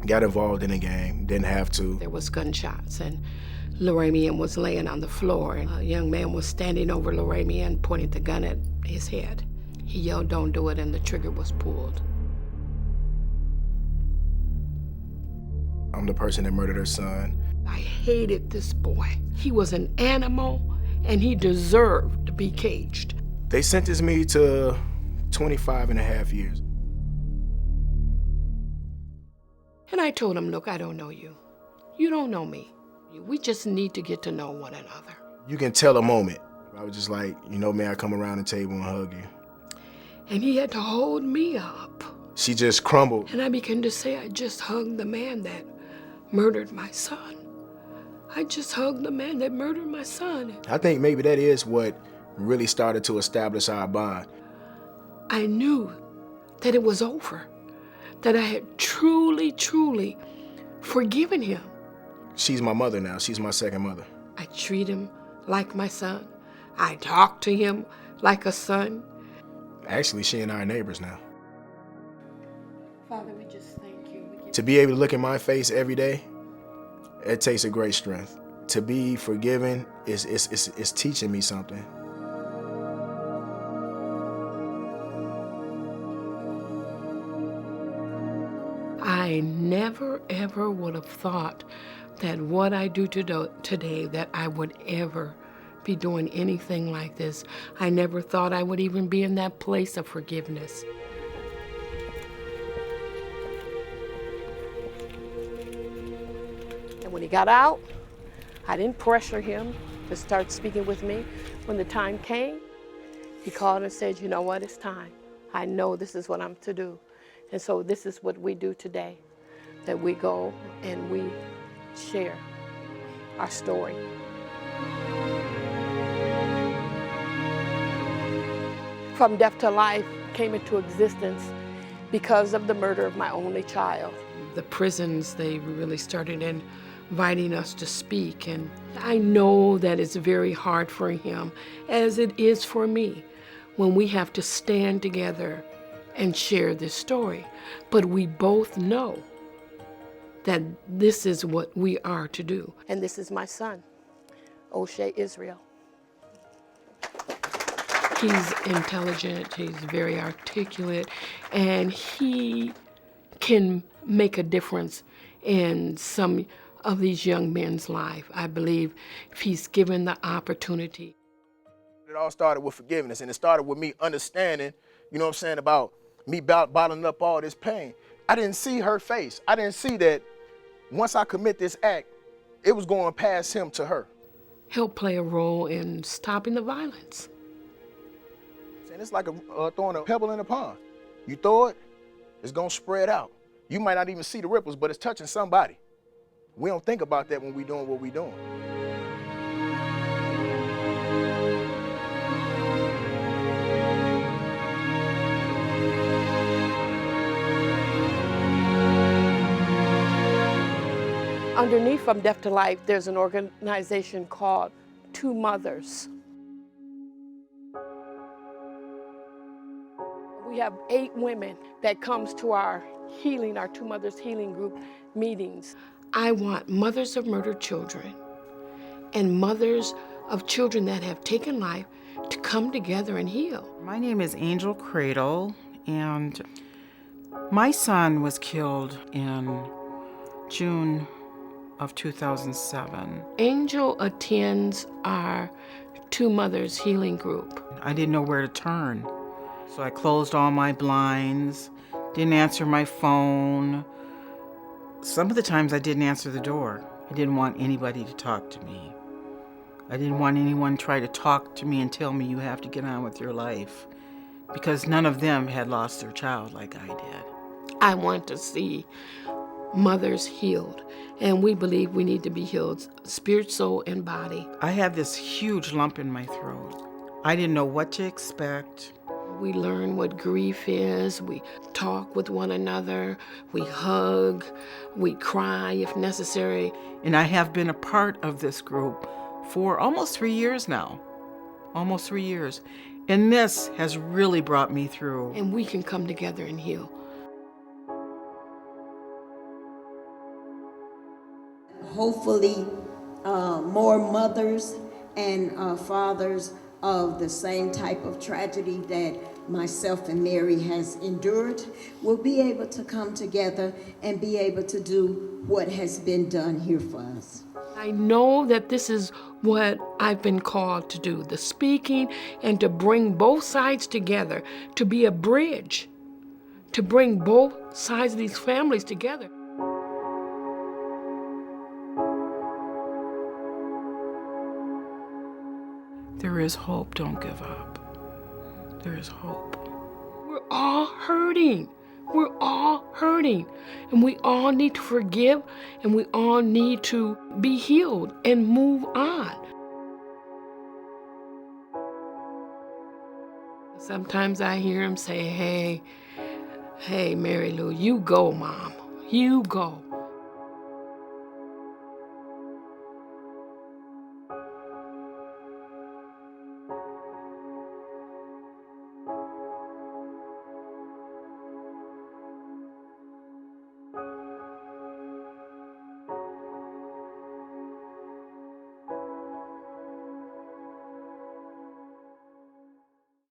got involved in the game, didn't have to. There was gunshots, and Loramian was laying on the floor, and a young man was standing over Loramian, pointing the gun at his head. He yelled, "Don't do it," and the trigger was pulled. I'm the person that murdered her son. I hated this boy. He was an animal, and he deserved to be caged. They sentenced me to 25 and a half years. And I told him, look, I don't know you. You don't know me. We just need to get to know one another. You can tell a moment. I was just like, you know, may I come around the table and hug you? And he had to hold me up. She just crumbled. And I began to say, I just hugged the man that murdered my son. I just hugged the man that murdered my son. I think maybe that is what really started to establish our bond. I knew that it was over, that I had truly, truly forgiven him. She's my mother now. She's my second mother. I treat him like my son. I talk to him like a son. Actually, she and I are neighbors now. Father, we just thank you. To be able to look in my face every day, it takes a great strength. To be forgiven is teaching me something. I never, ever would have thought that what I do today, that I would ever be doing anything like this. I never thought I would even be in that place of forgiveness. And when he got out, I didn't pressure him to start speaking with me. When the time came, he called and said, you know what, it's time. I know this is what I'm to do. And so this is what we do today, that we go and we share our story. From Death to Life came into existence because of the murder of my only child. The prisons, they really started inviting us to speak, and I know that it's very hard for him, as it is for me, when we have to stand together and share this story. But we both know that this is what we are to do. And this is my son, O'Shea Israel. He's intelligent, he's very articulate, and he can make a difference in some of these young men's life, I believe, if he's given the opportunity. It all started with forgiveness, and it started with me understanding, you know what I'm saying, about me bottling up all this pain. I didn't see her face. I didn't see that once I commit this act, it was going past him to her. Help play a role in stopping the violence. And it's like throwing a pebble in a pond. You throw it, it's gonna spread out. You might not even see the ripples, but it's touching somebody. We don't think about that when we're doing what we're doing. Underneath From Death to Life, there's an organization called Two Mothers. We have 8 women that comes to our healing, our Two Mothers Healing Group meetings. I want mothers of murdered children and mothers of children that have taken life to come together and heal. My name is Angel Cradle, and my son was killed in June of 2007. Angel attends our Two Mothers Healing Group. I didn't know where to turn, so I closed all my blinds, didn't answer my phone. Some of the times I didn't answer the door. I didn't want anybody to talk to me. I didn't want anyone to try to talk to me and tell me you have to get on with your life, because none of them had lost their child like I did. I want to see mothers healed, and we believe we need to be healed, spirit, soul, and body. I had this huge lump in my throat. I didn't know what to expect. We learn what grief is, we talk with one another, we hug, we cry if necessary. And I have been a part of this group for almost 3 years now, almost 3 years. And this has really brought me through. And we can come together and heal. hopefully more mothers and fathers of the same type of tragedy that myself and Mary has endured will be able to come together and be able to do what has been done here for us. I know that this is what I've been called to do, the speaking and to bring both sides together, to be a bridge, to bring both sides of these families together. There is hope. Don't give up. There is hope. We're all hurting. We're all hurting. And we all need to forgive, and we all need to be healed and move on. Sometimes I hear him say, hey, Mary Lou, you go, Mom. You go.